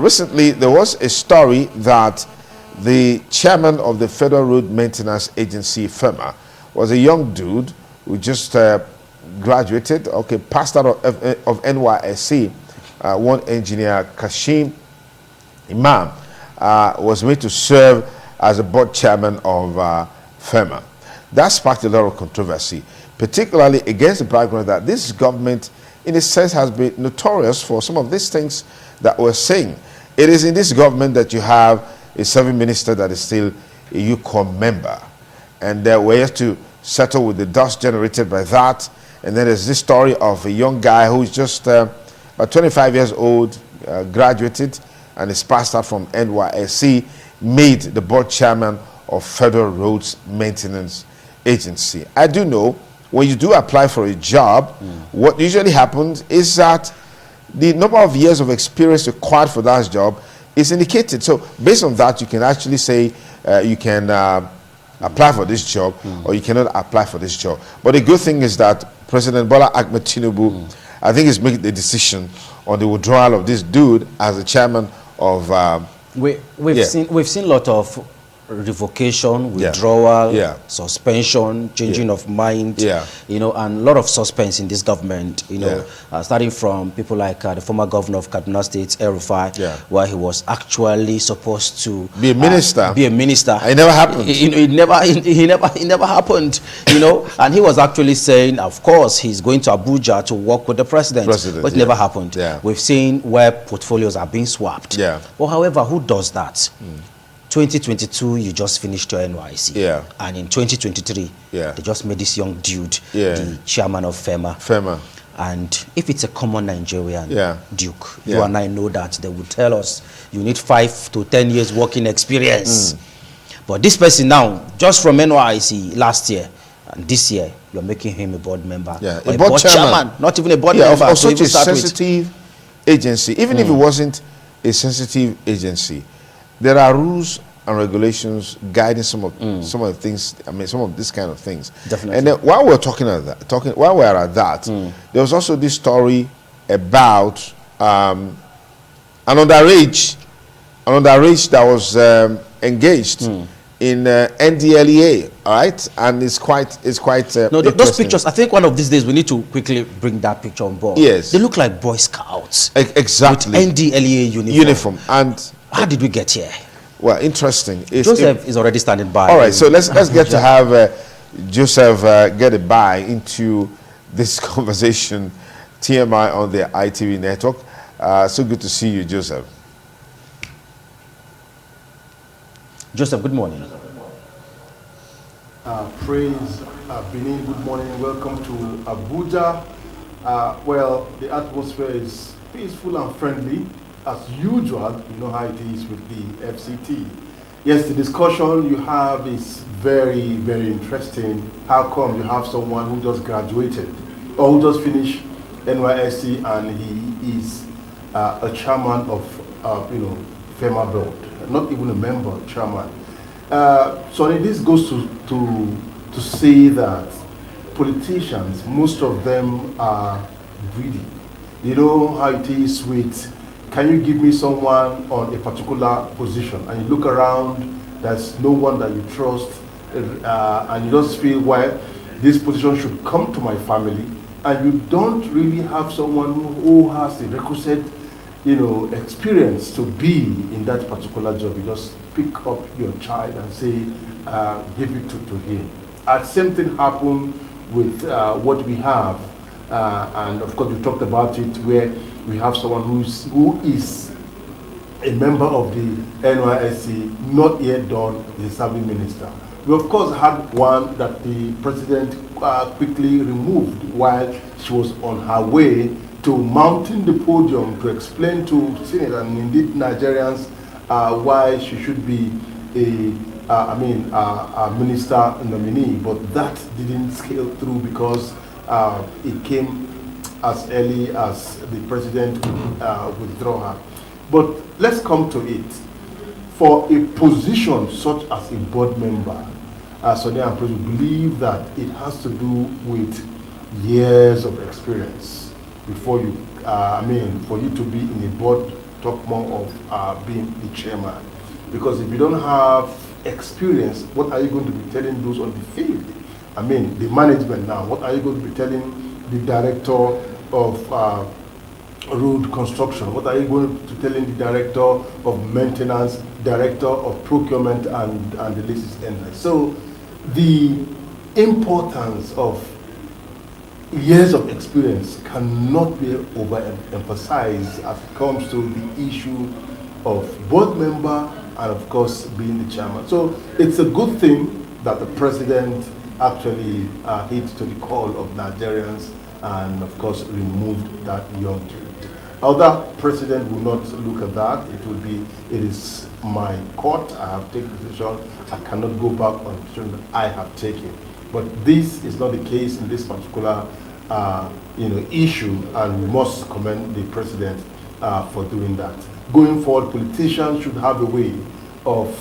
recently there was a story that the chairman of the Federal Road Maintenance Agency, FERMA, was a young dude who just graduated, passed out of NYSC. One engineer, Kashim Imam, was made to serve as a board chairman of FERMA. That sparked a lot of controversy, particularly against the background that this government, in a sense, has been notorious for some of these things that we're saying. It is in this government that you have a serving minister that is still a UCOM member. And we're here to settle with the dust generated by that. And then there's this story of a young guy who's just about 25 years old, graduated, and is passed out from NYSC, made the board chairman of Federal Roads Maintenance Agency. I do know when you do apply for a job, what usually happens is that the number of years of experience required for that job is indicated. So based on that, you can actually say you can apply for this job or you cannot apply for this job. But the good thing is that President Bola Ahmed Tinubu, I think, is making the decision on the withdrawal of this dude as the chairman of. We've seen a lot of revocation, withdrawal, suspension, changing of mind, you know, and a lot of suspense in this government, you know, starting from people like the former governor of Kaduna State, El-Rufai, where he was actually supposed to be a minister. It never happened. It never happened, you know, and he was actually saying, of course, he's going to Abuja to work with the president, but it never happened. We've seen where portfolios are being swapped. But however, who does that? 2022, you just finished your NYC. And in 2023, they just made this young dude the chairman of FERMA. And if it's a common Nigerian Duke, you and I know that they would tell us you need 5 to 10 years working experience. But this person now, just from NYC last year and this year, you're making him a board member. A board chairman. Not even a board member. Of such a sensitive agency. Even if it wasn't a sensitive agency, there are rules and regulations guiding some of the things. I mean, some of these kind of things. Definitely. And then while we're talking at that, while we're at that, there was also this story about an underage that was engaged in NDLEA. All right, and it's quite. No, those pictures. I think one of these days we need to quickly bring that picture on board. Yes, they look like Boy Scouts. Exactly. With NDLEA uniform. And how did we get here? Well, interesting. Joseph is already standing by. All right, so let's get to have Joseph get a buy into this conversation. TMI on the ITV network. So good to see you, Joseph. Joseph, good morning. Praise Benin, good morning. Welcome to Abuja. Well, the atmosphere is peaceful and friendly. As usual, you know how it is with the FCT. Yes, the discussion you have is very, very interesting. How come you have someone who just graduated or who just finished NYSC and he is a chairman of, FERMA board, not even a member, chairman. So this goes to say that politicians, most of them are greedy. You know how it is with, can you give me someone on a particular position? And you look around, there's no one that you trust, and you just feel, well, this position should come to my family, and you don't really have someone who has the requisite, experience to be in that particular job. You just pick up your child and say, give it to him. And same thing happened with what we have, and of course we talked about it, where we have someone who is a member of the NYSC, not yet done, the serving minister. We of course had one that the president quickly removed while she was on her way to mounting the podium to explain to Senate and indeed Nigerians why she should be a minister nominee. But that didn't scale through because it came as early as the president could withdraw her. But let's come to it. For a position such as a board member, Sonia and President believe that it has to do with years of experience before you, for you to be in a board talk more of being the chairman. Because if you don't have experience, what are you going to be telling those on the field? I mean, the management now, what are you going to be telling the director of road construction? What are you going to telling the director of maintenance, director of procurement, and the list is endless. So the importance of years of experience cannot be overemphasized as it comes to the issue of board member and of course being the chairman. So it's a good thing that the president actually hit to the call of Nigerians and of course removed that young dude. Other president will not look at that. It is my court. I have taken the decision. I cannot go back on the decision that I have taken. But this is not the case in this particular issue, and we must commend the president for doing that. Going forward, politicians should have a way of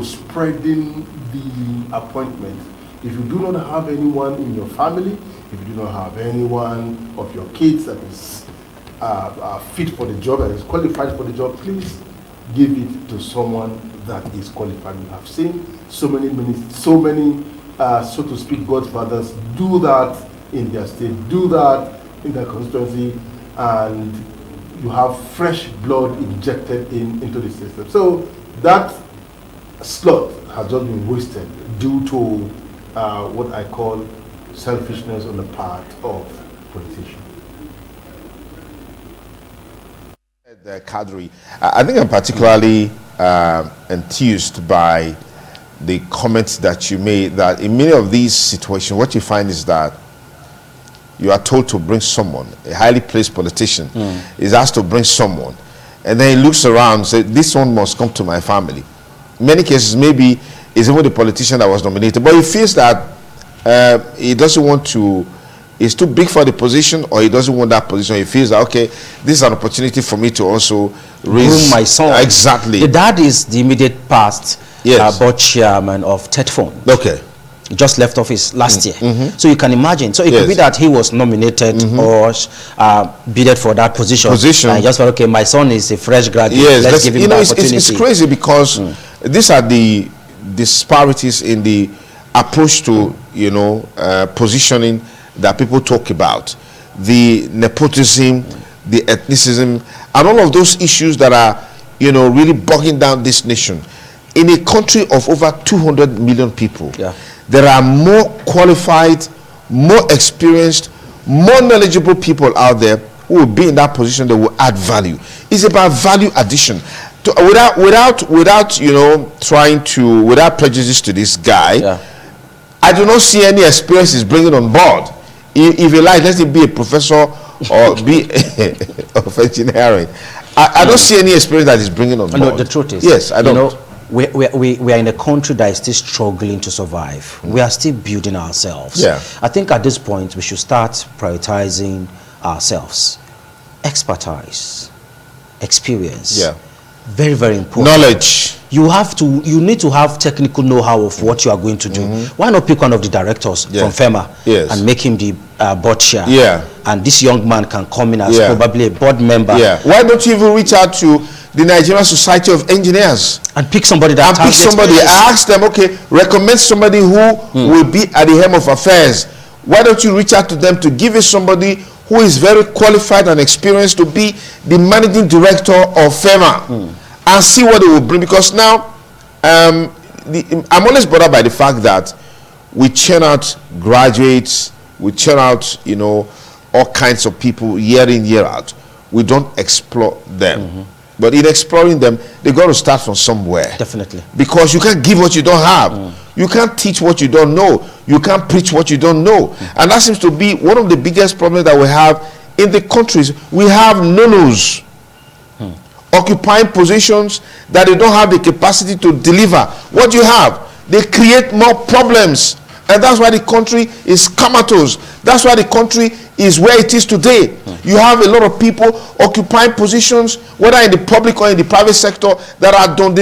spreading the appointment. If you do not have anyone in your family, if you do not have anyone of your kids that is fit for the job, that is qualified for the job, please give it to someone that is qualified. We have seen so many, so to speak, godfathers do that in their state, do that in their constituency, and you have fresh blood injected into the system. So that slot has just been wasted due to what I call selfishness on the part of politicians. The cadre. I think I'm particularly enthused by the comments that you made, that in many of these situations, what you find is that you are told to bring someone, a highly placed politician is asked to bring someone, and then he looks around and says, this one must come to my family. In many cases, maybe it's even the politician that was nominated, but he feels that he doesn't want to, it's too big for the position, or he doesn't want that position. He feels that, okay, this is an opportunity for me to also raise my son. Exactly. The dad is the immediate past board chairman of TETFON. Okay. He just left office last year. So you can imagine. So it could be that he was nominated or bidded for that position. And just thought, okay, my son is a fresh graduate. Let's give him the opportunity. It's crazy because these are the disparities in the approach to, positioning that people talk about. The nepotism, the ethnicism, and all of those issues that are, really bogging down this nation. In a country of over 200 million people, there are more qualified, more experienced, more knowledgeable people out there who will be in that position that will add value. It's about value addition. Without trying to, without prejudice to this guy, I do not see any experience he's bringing on board. If you like, let him be a professor or be of engineering. I don't see any experience that he's bringing on board. No, the truth is, yes, I don't. We are in a country that is still struggling to survive. We are still building ourselves. I think at this point we should start prioritizing ourselves. Expertise, experience, very, very important. Knowledge. You need to have technical know-how of what you are going to do. Why not pick one of the directors from FERMA and make him the board chair? And this young man can come in as probably a board member. Why don't you even reach out to the Nigerian Society of Engineers and pick somebody that ask them, okay, recommend somebody who will be at the helm of affairs. Why don't you reach out to them to give you somebody who is very qualified and experienced to be the managing director of FERMA and see what it will bring? Because now I'm always bothered by the fact that we churn out graduates, we churn out all kinds of people year in, year out. We don't explore them. But in exploring them, they got to start from somewhere. Definitely. Because you can't give what you don't have. You can't teach what you don't know. You can't preach what you don't know. And that seems to be one of the biggest problems that we have in the countries. We have nonos occupying positions that they don't have the capacity to deliver. What do you have? They create more problems. And that's why the country is comatose. That's why the country is where it is today. You have a lot of people occupying positions, whether in the public or in the private sector, that are done.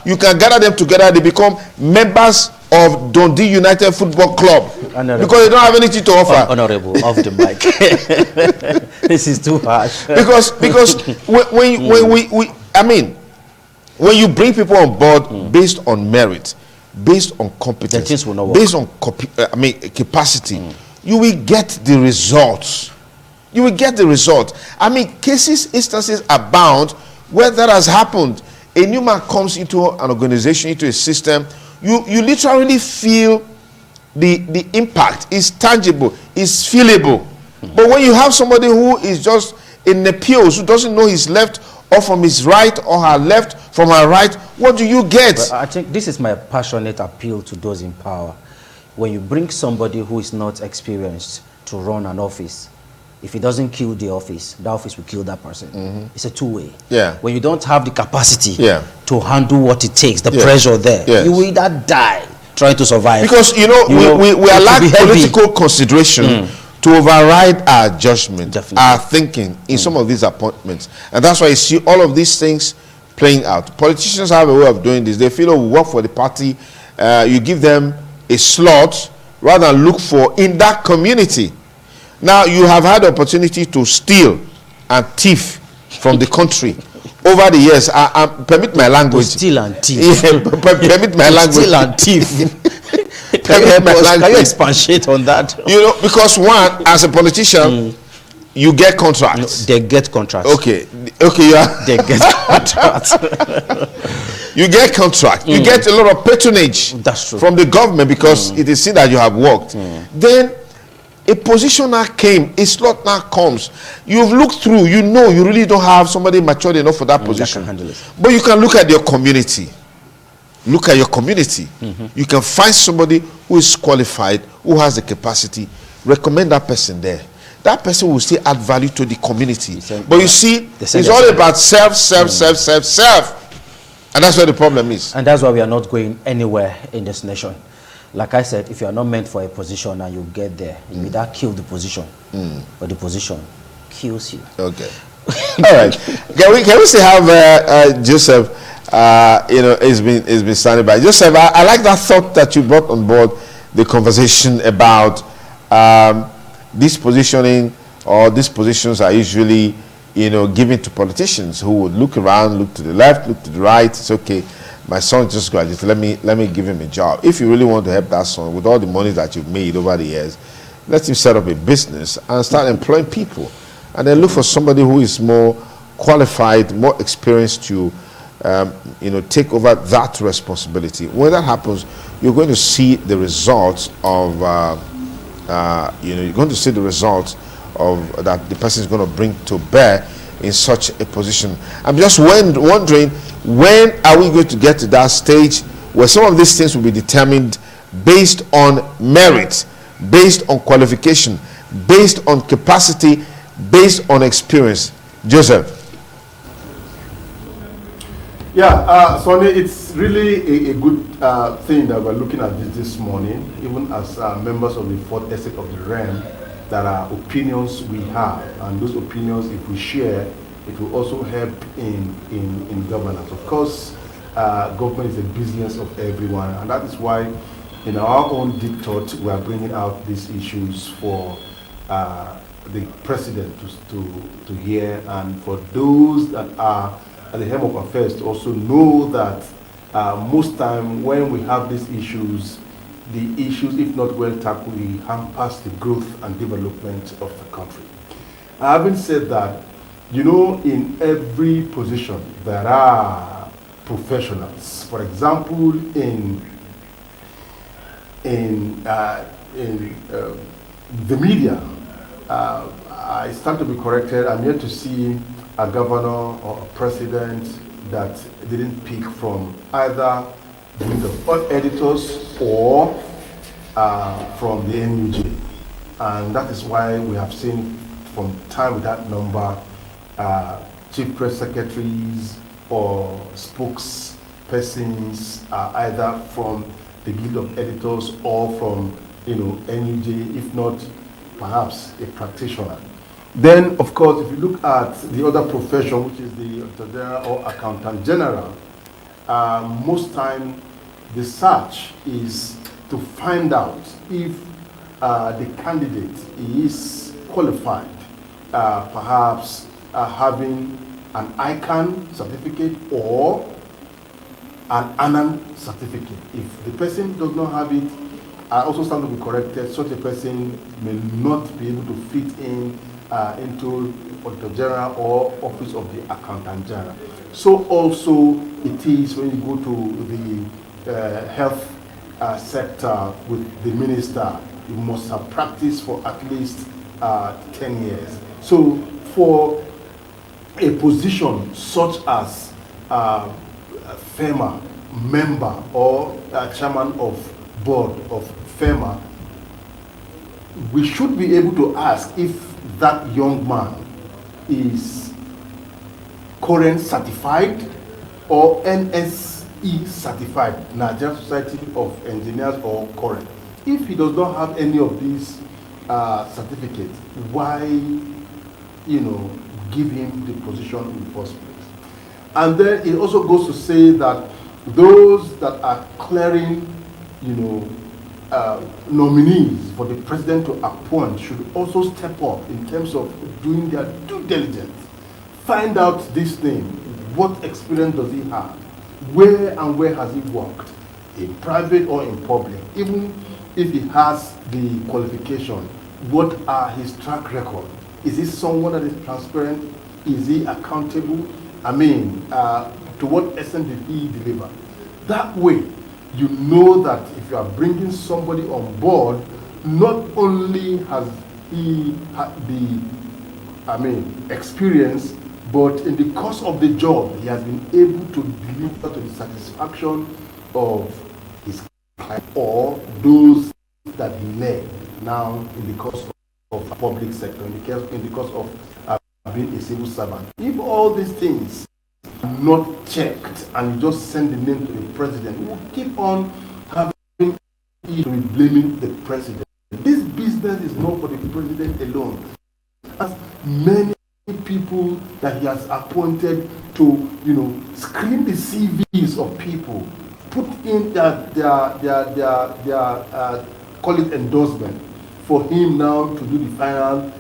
You can gather them together. They become members of Dundee United Football Club Honorable. because they don't have anything to offer. Honorable, off the mic. This is too harsh. because when you bring people on board based on merit, based on competence, things will not work. based on capacity, you will get the results. You will get the result. I mean, instances abound where that has happened. A new man comes into an organization, into a system. You literally feel the impact. It's tangible. It's feelable. But when you have somebody who is just in the pews, who doesn't know his left or from his right or her left from her right, what do you get? But I think this is my passionate appeal to those in power. When you bring somebody who is not experienced to run an office, if he doesn't kill the office, the office will kill that person. It's a two-way. Yeah. When you don't have the capacity Yeah. to handle what it takes, the Yeah. pressure there, Yes. you will either die trying to survive. Because we allow political consideration to override our judgment, Definitely. our thinking in some of these appointments. And that's why you see all of these things playing out. Politicians have a way of doing this. They feel, oh, we work for the party. You give them a slot rather than look for in that community. Now, you have had the opportunity to steal and thief from the country over the years. Permit my language. To steal and thief. Yeah, permit my language. Steal and thief. Permit my Can you language. expatiate on that? You know, because one, as a politician, you get contracts. They get contracts. Okay, you are. They get contracts. You get contract. You get a lot of patronage. That's true. From the government because it is seen that you have worked. Then a position now came, a slot now comes. You've looked through, you know you really don't have somebody matured enough for that position. That can handle it. But you can look at your community. Look at your community. You can find somebody who is qualified, who has the capacity, recommend that person there. That person will still add value to the community. But you see, it's all about self. And that's where the problem is. And that's why we are not going anywhere in this nation. Like I said, if you are not meant for a position and you get there, you either kill the position or the position kills you. Okay. All right. Can we still have Joseph? It's been standing by. Joseph, I like that thought that you brought on board the conversation about this positioning, or these positions are usually given to politicians who would look around, look to the left, look to the right. It's okay. My son just graduated. Let me give him a job. If you really want to help that son with all the money that you've made over the years, let him set up a business and start employing people, and then look for somebody who is more qualified, more experienced to, take over that responsibility. When that happens, you're going to see the results of, you're going to see the results of that the person is going to bring to bear in such a position. I'm just wondering, when are we going to get to that stage where some of these things will be determined based on merit, based on qualification, based on capacity, based on experience? Joseph. Yeah, Sonny, it's really a good thing that we're looking at this morning, even as members of the fourth estate of the realm. There are opinions we have, and those opinions, if we share, it will also help in governance. Of course, government is a business of everyone, and that is why in our own deep thought we are bringing out these issues for the president to hear, and for those that are at the helm of affairs to also know that most time when we have these issues, the issues, if not well tackled, will hampers the growth and development of the country. Having said that, in every position there are professionals. For example, in the media, I stand to be corrected. I'm yet to see a governor or a president that didn't pick from either the editors or from the NUJ, and that is why we have seen from time without number chief press secretaries or spokespersons either from the Guild of Editors or from NUJ, if not perhaps a practitioner. Then, of course, if you look at the other profession, which is the Auditor General or Accountant General, most time the search is to find out if the candidate is qualified, perhaps having an ICANN certificate or an ANAN certificate. If the person does not have it, I also stand to be corrected, such a person may not be able to fit in into Auditor General or Office of the Accountant General. So also it is when you go to the health sector with the minister, you must have practiced for at least 10 years. So for a position such as FERMA member or chairman of board of FERMA, we should be able to ask if that young man is current certified or NSE certified, Nigerian Society of Engineers, or current. If he does not have any of these certificates, why, give him the position in the first place? And then it also goes to say that those that are clearing, nominees for the president to appoint should also step up in terms of doing their due diligence. Find out this thing. What experience does he have? Where has he worked? In private or in public? Even if he has the qualification, what are his track record? Is he someone that is transparent? Is he accountable? To what extent did he deliver? That way, you know that if you are bringing somebody on board, not only has he had the experience, but in the course of the job, he has been able to deliver to the satisfaction of his client or those that he led now in the course of the public sector, in the course of being a civil servant. If all these things are not checked and you just send the name to the president, we will keep on having to be blaming the president. This business is not for the president alone. As many people that he has appointed to, screen the CVs of people, put in their call it endorsement for him now to do the final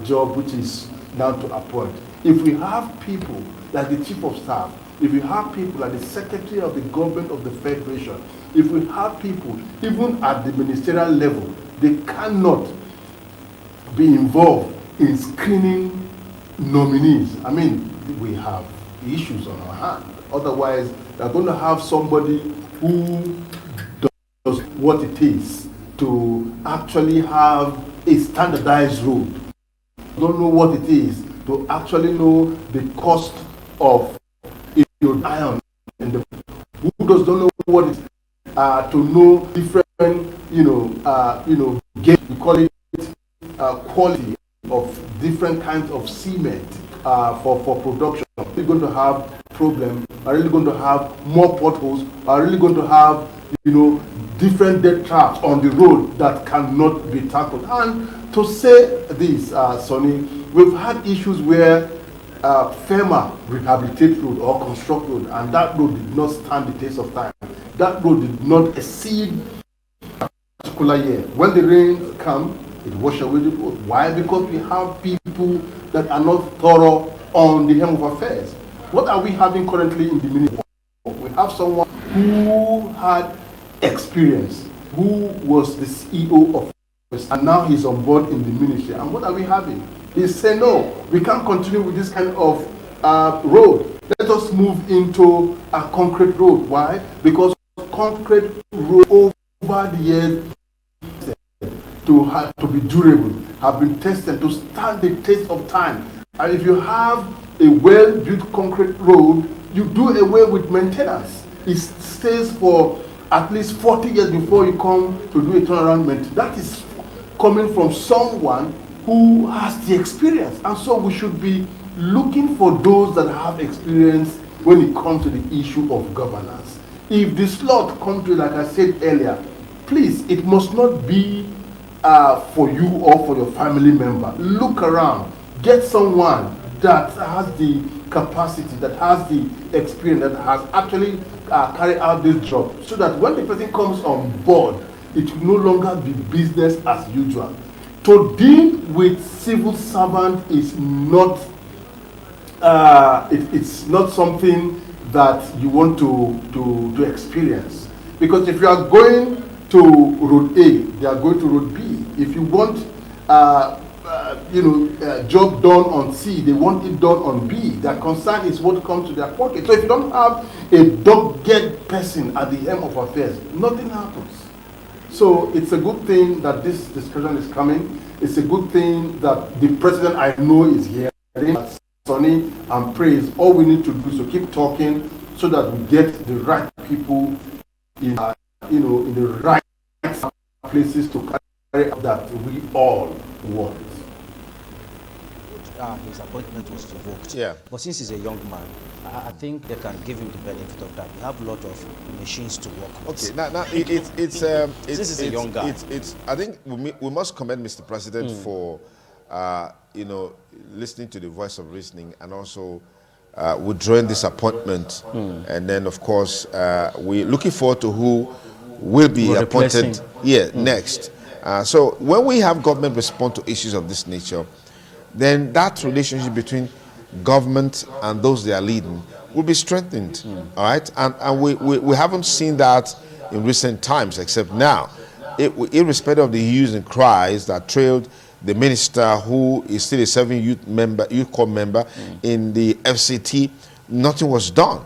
job, which is now to appoint. If we have people like the chief of staff, if we have people like the secretary of the government of the federation, if we have people even at the ministerial level, they cannot be involved in screening nominees. We have issues on our hand. Otherwise, they're going to have somebody who does what it is to actually have a standardized road. Don't know what it is to actually know the cost of your iron, and who does not know what it is to know different, we call it quality of different kinds of cement for production. Are really going to have problems? Are really going to have more potholes? Are really going to have, different death traps on the road that cannot be tackled? And to say this, Sonny, we've had issues where FERMA rehabilitate road or construct road, and that road did not stand the test of time. That road did not exceed a particular year. When the rain comes, it washes away the road. Why? Because we have people that are not thorough on the helm of affairs. What are we having currently in the ministry? We have someone who had experience, who was the CEO of, and now he's on board in the ministry. And what are we having? He said, no, we can't continue with this kind of road. Let us move into a concrete road. Why? Because concrete road over the years to be durable, have been tested to stand the test of time. And if you have a well-built concrete road, you do away with maintenance. It stays for at least 40 years before you come to do a turnaround maintenance. That is coming from someone who has the experience. And so we should be looking for those that have experience when it comes to the issue of governance. If the slot comes to, like I said earlier, please, it must not be for you or for your family member. Look around. Get someone that has the capacity, that has the experience, that has actually carry out this job, so that when the person comes on board, it will no longer be business as usual. To deal with civil servant is not, it's not something that you want to experience. Because if you are going to road A, they are going to road B. If you want job done on C, they want it done on B. Their concern is what comes to their pocket. So if you don't have a dogged person at the helm of affairs, nothing happens. So it's a good thing that this discussion is coming. It's a good thing that the president, I know, is here. Sonny and praise. All we need to do is to keep talking so that we get the right people in the right places to carry out that we all want. His appointment was revoked. Yeah. But since he's a young man, I think they can give him the benefit of that. We have a lot of machines to work with. Okay, now this is a young guy. I think we must commend Mr. President for listening to the voice of reasoning and also withdrawing this appointment. And then, of course, we're looking forward to who will be appointed next. So when we have government respond to issues of this nature, then that relationship between government and those they are leading will be strengthened. All right, and we haven't seen that in recent times, except now. Irrespective of the hues and cries that trailed the minister, who is still a serving youth corps member in the FCT, nothing was done.